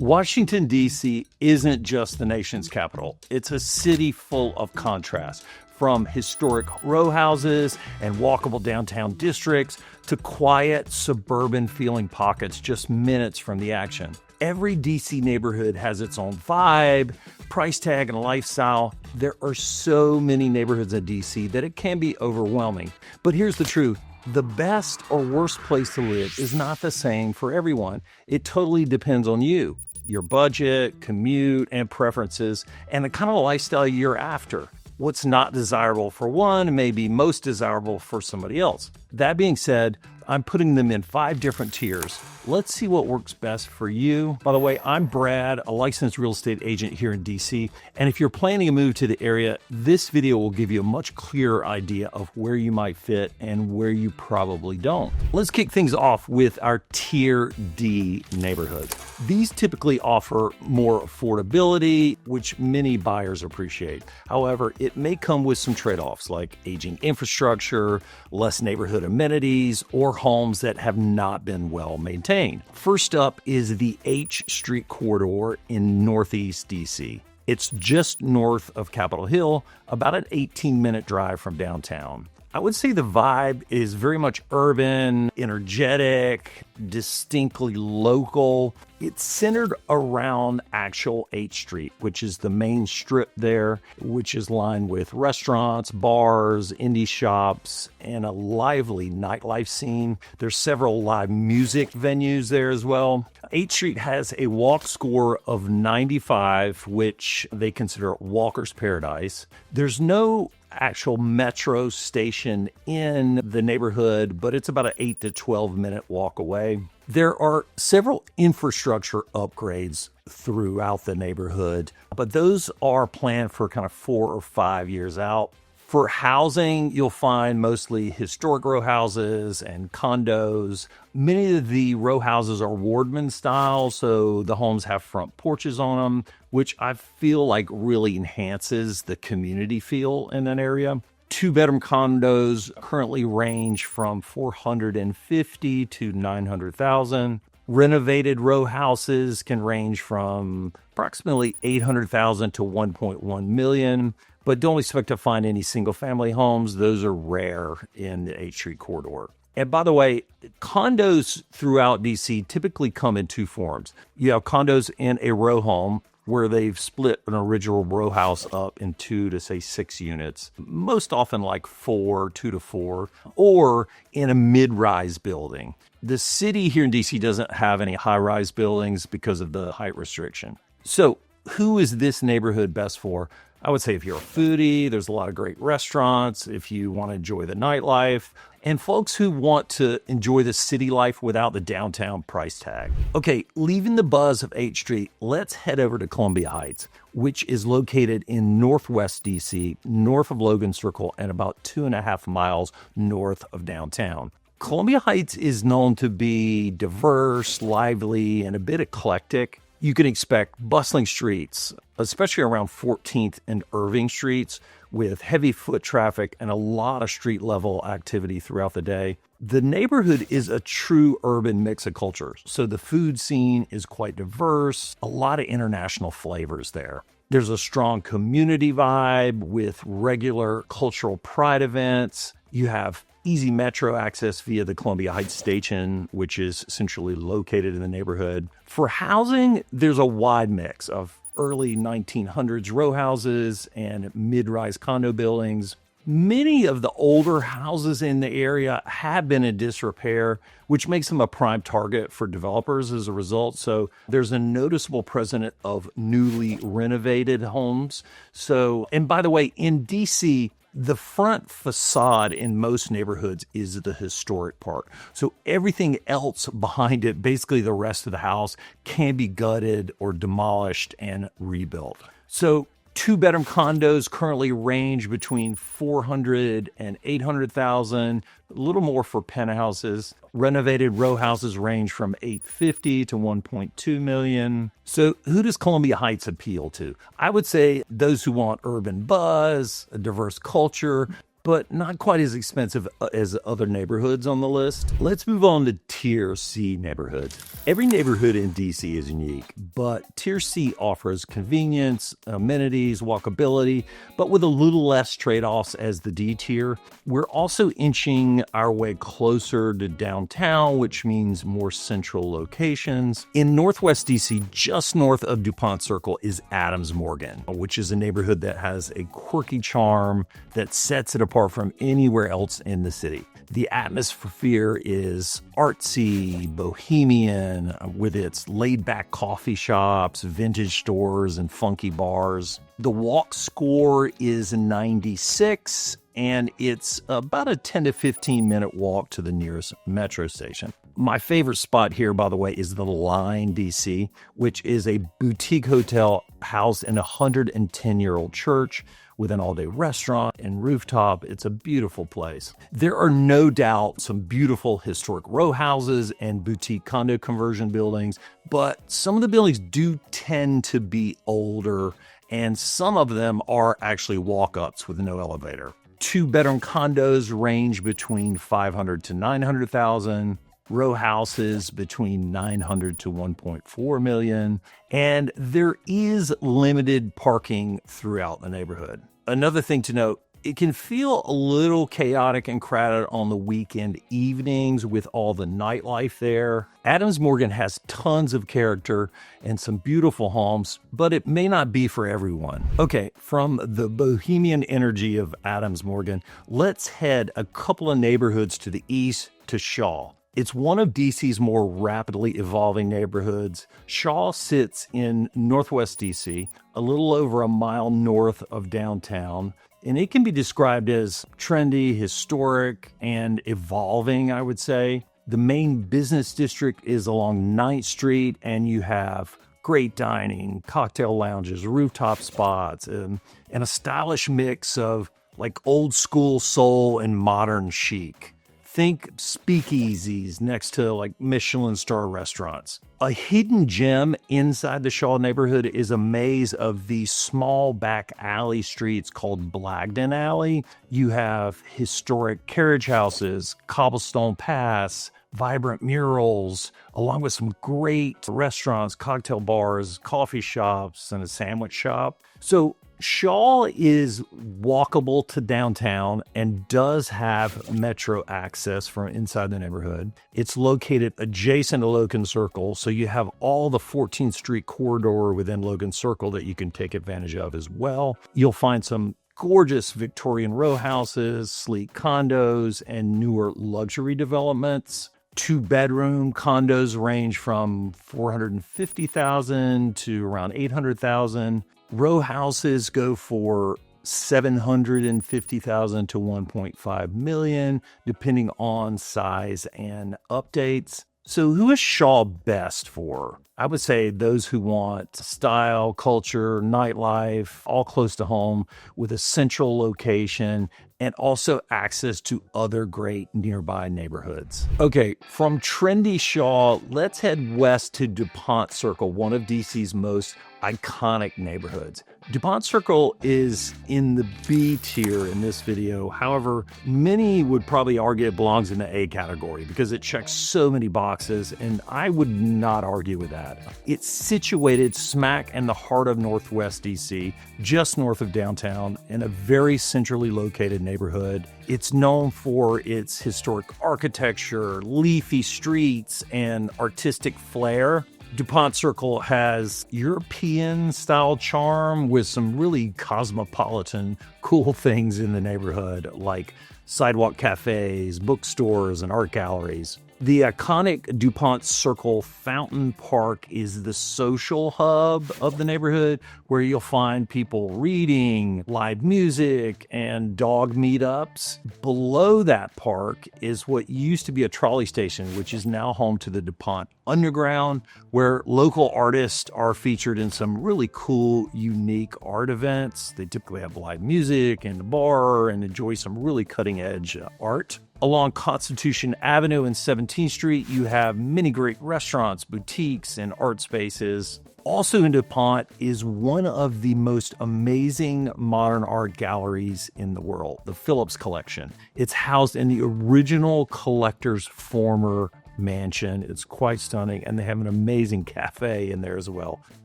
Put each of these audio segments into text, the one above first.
Washington, D.C. isn't just the nation's capital. It's a city full of contrast, from historic row houses and walkable downtown districts to quiet, suburban-feeling pockets just minutes from the action. Every D.C. neighborhood has its own vibe, price tag, and lifestyle. There are so many neighborhoods in D.C. that it can be overwhelming. But here's the truth. The best or worst place to live is not the same for everyone. It totally depends on you, your budget, commute, and preferences, and the kind of lifestyle you're after. What's not desirable for one may be most desirable for somebody else. That being said, I'm putting them in 5 different tiers. Let's see what works best for you. By the way, I'm Brad, a licensed real estate agent here in DC. And if you're planning a move to the area, this video will give you a much clearer idea of where you might fit and where you probably don't. Let's kick things off with our Tier D neighborhoods. These typically offer more affordability, which many buyers appreciate. However, it may come with some trade-offs like aging infrastructure, less neighborhood amenities, or homes that have not been well maintained. First up is the H Street corridor in Northeast DC. It's just north of Capitol Hill, about an 18-minute drive from downtown. I would say the vibe is very much urban, energetic, distinctly local. It's centered around actual H Street, which is the main strip there, which is lined with restaurants, bars, indie shops, and a lively nightlife scene. There's several live music venues there as well. H Street has a walk score of 95, which they consider walker's paradise. There's no actual metro station in the neighborhood, but it's about an 8 to 12 minute walk away. There are several infrastructure upgrades throughout the neighborhood, but those are planned for kind of 4 or 5 years out. For housing, you'll find mostly historic row houses and condos. Many of the row houses are Wardman style, so the homes have front porches on them, which I feel like really enhances the community feel in an area. 2-bedroom condos currently range from $450,000 to $900,000. Renovated row houses can range from approximately $800,000 to $1.1 million. But don't expect to find any single-family homes. Those are rare in the H Street corridor. And by the way, condos throughout DC typically come in 2 forms. You have condos in a row home where they've split an original row house up in 2 to say 6 units, most often like 2 to 4, or in a mid-rise building. The city here in DC doesn't have any high-rise buildings because of the height restriction. So who is this neighborhood best for? I would say if you're a foodie, there's a lot of great restaurants, if you want to enjoy the nightlife, and folks who want to enjoy the city life without the downtown price tag. Okay, leaving the buzz of H Street, let's head over to Columbia Heights, which is located in Northwest DC, north of Logan Circle and about 2.5 miles north of downtown. Columbia Heights is known to be diverse, lively, and a bit eclectic. You can expect bustling streets, especially around 14th and Irving Streets, with heavy foot traffic and a lot of street level activity throughout the day. The neighborhood is a true urban mix of cultures, so the food scene is quite diverse, a lot of international flavors there. There's a strong community vibe with regular cultural pride events. You have easy metro access via the Columbia Heights Station, which is centrally located in the neighborhood. For housing, there's a wide mix of early 1900s row houses and mid-rise condo buildings. Many of the older houses in the area have been in disrepair, which makes them a prime target for developers as a result. So there's a noticeable presence of newly renovated homes. And by the way, in DC, the front facade in most neighborhoods is the historic part. So everything else behind it, basically the rest of the house, can be gutted or demolished and rebuilt. So 2-bedroom condos currently range between $400,000 and $800,000, a little more for penthouses. Renovated row houses range from $850,000 to $1.2 million. So who does Columbia Heights appeal to? I would say those who want urban buzz, a diverse culture, but not quite as expensive as other neighborhoods on the list. Let's move on to Tier C neighborhoods. Every neighborhood in DC is unique, but Tier C offers convenience, amenities, walkability, but with a little less trade-offs as the D tier. We're also inching our way closer to downtown, which means more central locations. In Northwest DC, just north of Dupont Circle, is Adams Morgan, which is a neighborhood that has a quirky charm that sets it apart from anywhere else in the city. The atmosphere is artsy, bohemian, with its laid-back coffee shops, vintage stores, and funky bars. The walk score is 96, and it's about a 10 to 15 minute walk to the nearest metro station. My favorite spot here, by the way, is the Line DC, which is a boutique hotel housed in a 110-year-old church with an all-day restaurant and rooftop. It's a beautiful place. There are no doubt some beautiful historic row houses and boutique condo conversion buildings, but some of the buildings do tend to be older, and some of them are actually walk-ups with no elevator. Two-bedroom condos range between $500,000 to $900,000. Row houses between $900,000 to $1.4 million, and there is limited parking throughout the neighborhood. Another thing to note, it can feel a little chaotic and crowded on the weekend evenings with all the nightlife there. Adams Morgan has tons of character and some beautiful homes, but it may not be for everyone. Okay, from the bohemian energy of Adams Morgan, let's head a couple of neighborhoods to the east to Shaw. It's one of DC's more rapidly evolving neighborhoods. Shaw sits in Northwest DC, a little over a mile north of downtown, and it can be described as trendy, historic, and evolving, I would say. The main business district is along 9th Street, and you have great dining, cocktail lounges, rooftop spots, and a stylish mix of like old school soul and modern chic. Think speakeasies next to like Michelin star restaurants. A hidden gem inside the Shaw neighborhood is a maze of these small back alley streets called Blagden Alley. You have historic carriage houses, cobblestone paths, vibrant murals, along with some great restaurants, cocktail bars, coffee shops, and a sandwich shop. So Shaw is walkable to downtown and does have metro access from inside the neighborhood. It's located adjacent to Logan Circle, so you have all the 14th Street corridor within Logan Circle that you can take advantage of as well. You'll find some gorgeous Victorian row houses, sleek condos, and newer luxury developments. Two-bedroom condos range from $450,000 to around $800,000. Row houses go for $750,000 to $1.5 million, depending on size and updates. So who is Shaw best for? I would say those who want style, culture, nightlife, all close to home with a central location and also access to other great nearby neighborhoods. Okay, from trendy Shaw, let's head west to Dupont Circle, one of DC's most iconic neighborhoods. Dupont Circle is in the B tier in this video. However, many would probably argue it belongs in the A category because it checks so many boxes, and I would not argue with that. It's situated smack in the heart of Northwest DC, just north of downtown, in a very centrally located neighborhood. It's known for its historic architecture, leafy streets, and artistic flair. Dupont Circle has European-style charm with some really cosmopolitan, cool things in the neighborhood, like sidewalk cafes, bookstores, and art galleries. The iconic Dupont Circle Fountain Park is the social hub of the neighborhood, where you'll find people reading, live music, and dog meetups. Below that park is what used to be a trolley station, which is now home to the Dupont Underground, where local artists are featured in some really cool, unique art events. They typically have live music and a bar and enjoy some really cutting-edge art. Along Constitution Avenue and 17th Street, you have many great restaurants, boutiques, and art spaces. Also in Dupont is one of the most amazing modern art galleries in the world, the Phillips Collection. It's housed in the original collector's former mansion. It's quite stunning, and they have an amazing cafe in there as well.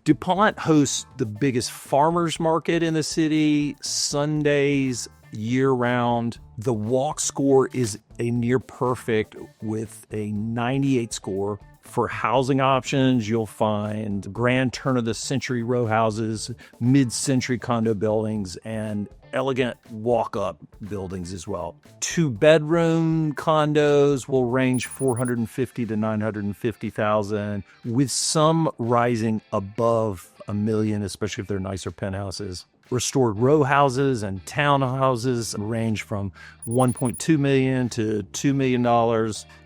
Dupont hosts the biggest farmers market in the city, Sundays, year-round. The walk score is a near perfect with a 98 score. For housing options, you'll find grand turn-of-the-century row houses, mid-century condo buildings, and elegant walk-up buildings as well. 2-bedroom condos will range $450,000 to $950,000, with some rising above $1 million, especially if they're nicer penthouses. Restored row houses and townhouses range from $1.2 million to $2 million.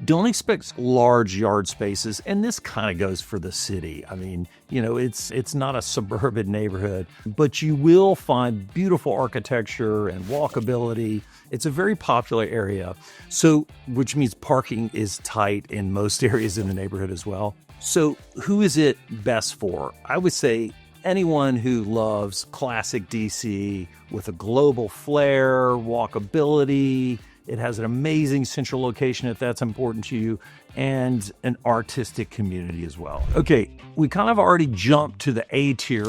Don't expect large yard spaces, and this kind of goes for the city. I mean, it's not a suburban neighborhood, but you will find beautiful architecture and walkability. It's a very popular area, which means parking is tight in most areas in the neighborhood as well. So who is it best for? I would say anyone who loves classic DC with a global flair, walkability. It has an amazing central location if that's important to you, and an artistic community as well. Okay, we kind of already jumped to the A tier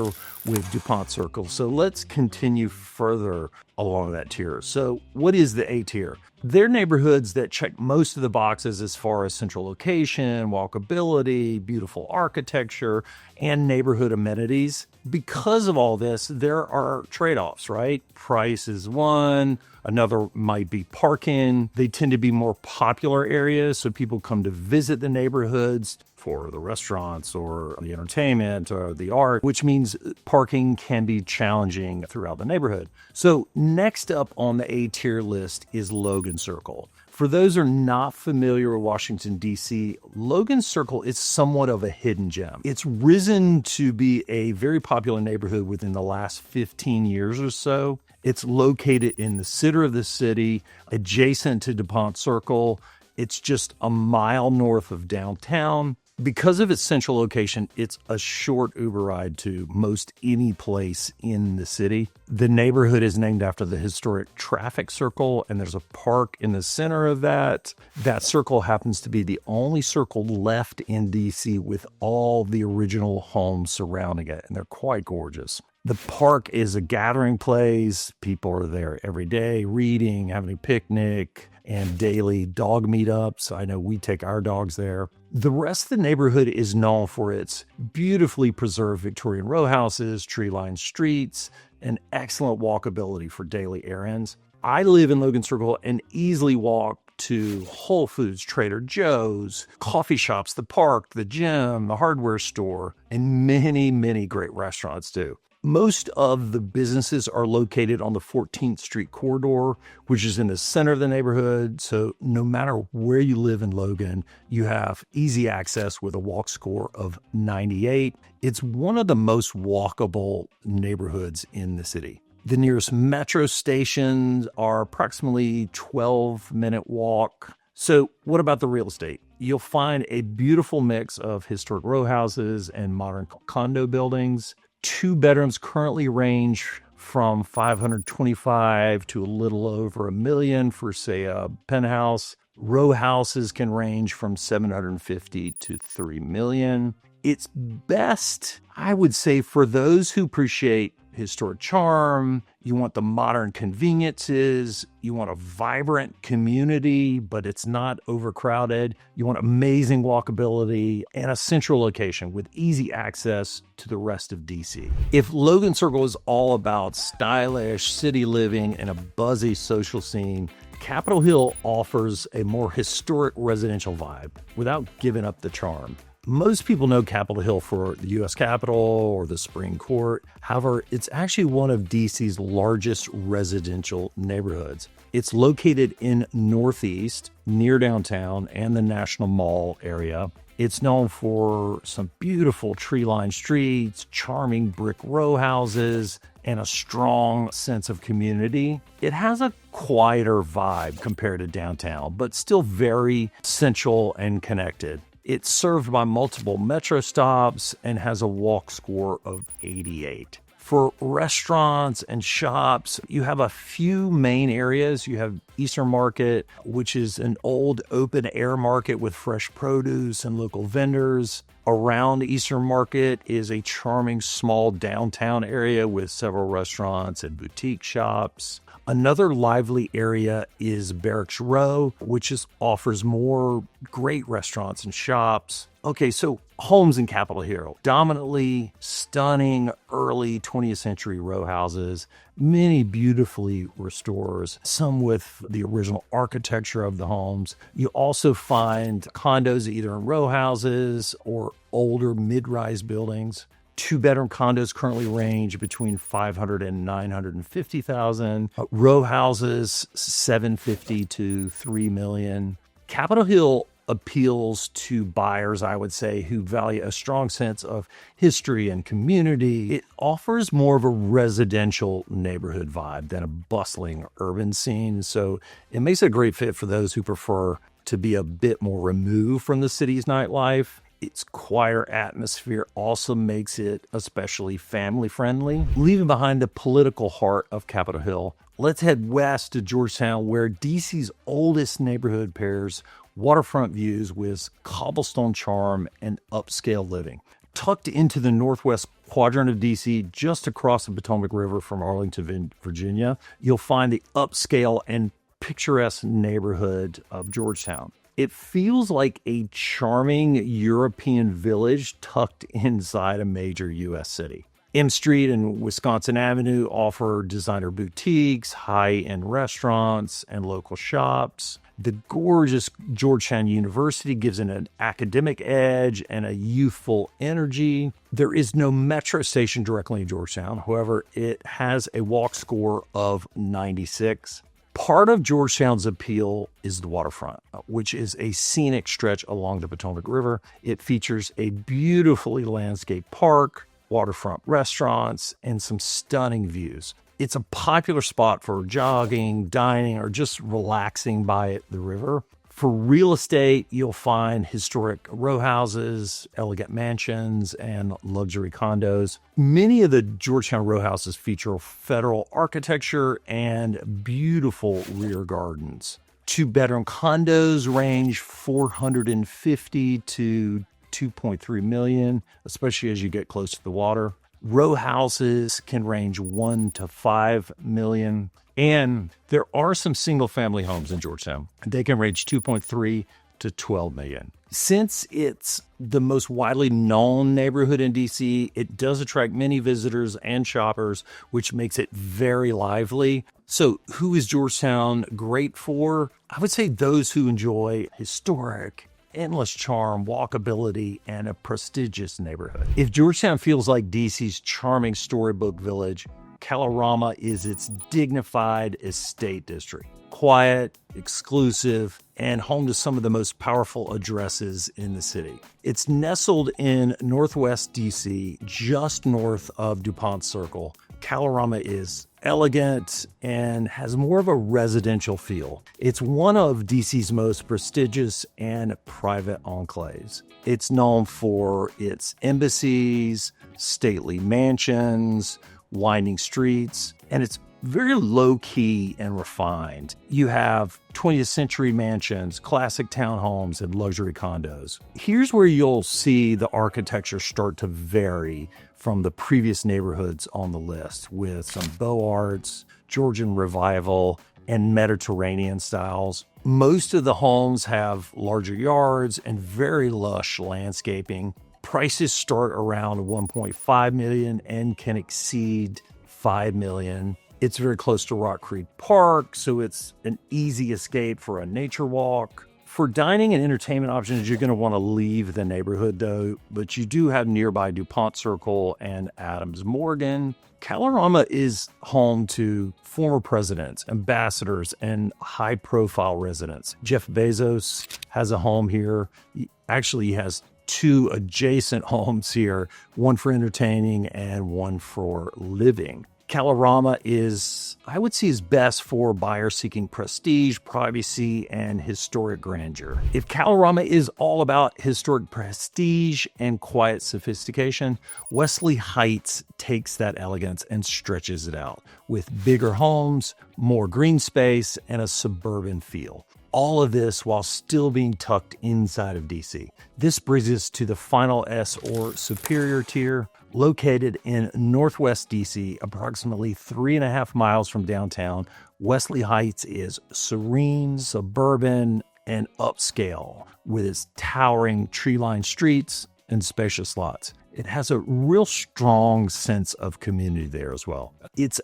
with Dupont Circle, so let's continue further along that tier. So what is the A tier? They're neighborhoods that check most of the boxes as far as central location, walkability, beautiful architecture, and neighborhood amenities. Because of all this, there are trade-offs, right? Price is one. Another might be parking. They tend to be more popular areas, so people come to visit the neighborhoods for the restaurants or the entertainment or the art, which means parking can be challenging throughout the neighborhood. So next up on the A tier list is Logan Circle. For those who are not familiar with Washington, D.C., Logan Circle is somewhat of a hidden gem. It's risen to be a very popular neighborhood within the last 15 years or so. It's located in the center of the city, adjacent to Dupont Circle. It's just a mile north of downtown. Because of its central location, it's a short Uber ride to most any place in the city. The neighborhood is named after the historic traffic circle, and there's a park in the center of that. That circle happens to be the only circle left in DC with all the original homes surrounding it, and they're quite gorgeous. The park is a gathering place. People are there every day, reading, having a picnic, and daily dog meetups. I know we take our dogs there. The rest of the neighborhood is known for its beautifully preserved Victorian row houses, tree-lined streets, and excellent walkability for daily errands. I live in Logan Circle and easily walk to Whole Foods, Trader Joe's, coffee shops, the park, the gym, the hardware store, and many, many great restaurants too. Most of the businesses are located on the 14th Street corridor, which is in the center of the neighborhood. So no matter where you live in Logan, you have easy access with a walk score of 98. It's one of the most walkable neighborhoods in the city. The nearest metro stations are approximately 12-minute walk. So what about the real estate? You'll find a beautiful mix of historic row houses and modern condo buildings. 2 bedrooms currently range from $525,000 to a little over $1 million for, say, a penthouse. Row houses can range from $750,000 to $3 million. It's best, I would say, for those who appreciate historic charm, you want the modern conveniences, you want a vibrant community, but it's not overcrowded. You want amazing walkability and a central location with easy access to the rest of DC. If Logan Circle is all about stylish city living and a buzzy social scene, Capitol Hill offers a more historic residential vibe without giving up the charm. Most people know Capitol Hill for the U.S. Capitol or the Supreme Court. However, it's actually one of DC's largest residential neighborhoods. It's located in Northeast, near downtown and the National Mall area. It's known for some beautiful tree-lined streets, charming brick row houses, and a strong sense of community. It has a quieter vibe compared to downtown, but still very central and connected. It's served by multiple metro stops and has a walk score of 88. For restaurants and shops, you have a few main areas. You have Eastern Market, which is an old open air market with fresh produce and local vendors. Around Eastern Market is a charming small downtown area with several restaurants and boutique shops. Another lively area is Barracks Row, which offers more great restaurants and shops. Okay, so homes in Capitol Hill, dominantly stunning early 20th century row houses, many beautifully restored, some with the original architecture of the homes. You also find condos either in row houses or older mid-rise buildings. Two-bedroom condos currently range between $500,000 and $950,000. Row houses, $750,000 to $3 million. Capitol Hill appeals to buyers, I would say, who value a strong sense of history and community. It offers more of a residential neighborhood vibe than a bustling urban scene. So it makes it a great fit for those who prefer to be a bit more removed from the city's nightlife. Its quieter atmosphere also makes it especially family-friendly. Leaving behind the political heart of Capitol Hill, let's head west to Georgetown, where DC's oldest neighborhood pairs waterfront views with cobblestone charm and upscale living. Tucked into the northwest quadrant of DC, just across the Potomac River from Arlington, Virginia, you'll find the upscale and picturesque neighborhood of Georgetown. It feels like a charming European village tucked inside a major U.S. city. M Street and Wisconsin Avenue offer designer boutiques, high-end restaurants, and local shops. The gorgeous Georgetown University gives it an academic edge and a youthful energy. There is no metro station directly in Georgetown. However, it has a walk score of 96. Part of Georgetown's appeal is the waterfront, which is a scenic stretch along the Potomac River. It features a beautifully landscaped park, waterfront restaurants, and some stunning views. It's a popular spot for jogging, dining, or just relaxing by the river. For real estate, you'll find historic row houses, elegant mansions, and luxury condos. Many of the Georgetown row houses feature federal architecture and beautiful rear gardens. Two-bedroom condos range $450,000 to $2.3 million, especially as you get close to the water. Row houses can range $1 to $5 million. And there are some single-family homes in Georgetown. They can range $2.3 to $12 million. Since it's the most widely known neighborhood in DC, it does attract many visitors and shoppers, which makes it very lively. So who is Georgetown great for? I would say those who enjoy historic, endless charm, walkability, and a prestigious neighborhood. If Georgetown feels like DC's charming storybook village, Kalorama is its dignified estate district. Quiet, exclusive, and home to some of the most powerful addresses in the city. It's nestled in Northwest DC, just north of Dupont Circle. Kalorama is elegant and has more of a residential feel. It's one of DC's most prestigious and private enclaves. It's known for its embassies, stately mansions, winding streets, and it's very low-key and refined. You have 20th century mansions, classic townhomes, and luxury condos. Here's where you'll see the architecture start to vary from the previous neighborhoods on the list, with some Beaux Arts, Georgian Revival, and Mediterranean styles. Most of the homes have larger yards and very lush landscaping. Prices start around $1.5 million and can exceed $5 million. It's very close to Rock Creek Park, so it's an easy escape for a nature walk. For dining and entertainment options, you're going to want to leave the neighborhood, though, but you do have nearby Dupont Circle and Adams Morgan. Kalorama is home to former presidents, ambassadors, and high-profile residents. Jeff Bezos has a home here. Actually, he has two adjacent homes here, one for entertaining and one for living. Kalorama is, I would say, is best for buyers seeking prestige, privacy, and historic grandeur. If Kalorama is all about historic prestige and quiet sophistication, Wesley Heights takes that elegance and stretches it out with bigger homes, more green space, and a suburban feel. All of this while still being tucked inside of DC. This brings us to the final S or superior tier, located in Northwest DC, approximately 3.5 miles from downtown. Wesley Heights is serene, suburban, and upscale with its towering tree-lined streets and spacious lots. It has a real strong sense of community there as well.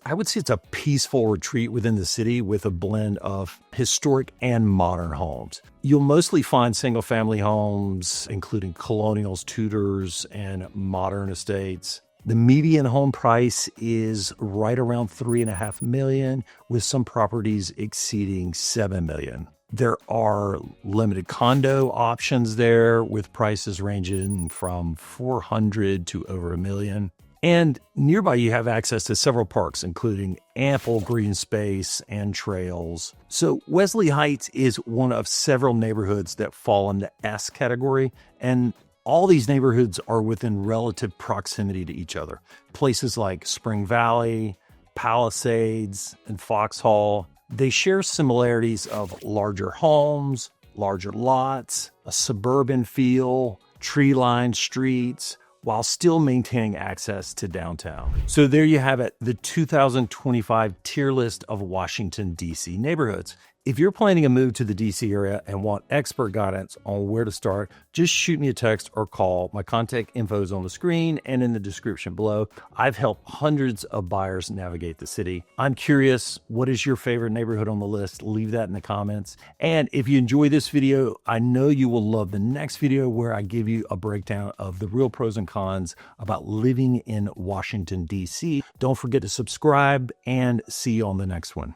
I would say it's a peaceful retreat within the city with a blend of historic and modern homes. You'll mostly find single-family homes, including colonials, Tudors, and modern estates. The median home price is right around $3.5 million, with some properties exceeding $7 million. There are limited condo options there with prices ranging from $400,000 to over $1 million. And nearby you have access to several parks, including ample green space and trails. So Wesley Heights is one of several neighborhoods that fall in the S category, and all these neighborhoods are within relative proximity to each other. Places like Spring Valley, Palisades, and Foxhall, they share similarities of larger homes, larger lots, a suburban feel, tree-lined streets, while still maintaining access to downtown. So there you have it, the 2025 tier list of Washington, D.C. neighborhoods. If you're planning a move to the DC area and want expert guidance on where to start, just shoot me a text or call. My contact info is on the screen and in the description below. I've helped hundreds of buyers navigate the city. I'm curious, what is your favorite neighborhood on the list? Leave that in the comments. And if you enjoy this video, I know you will love the next video where I give you a breakdown of the real pros and cons about living in Washington, D.C. Don't forget to subscribe and see you on the next one.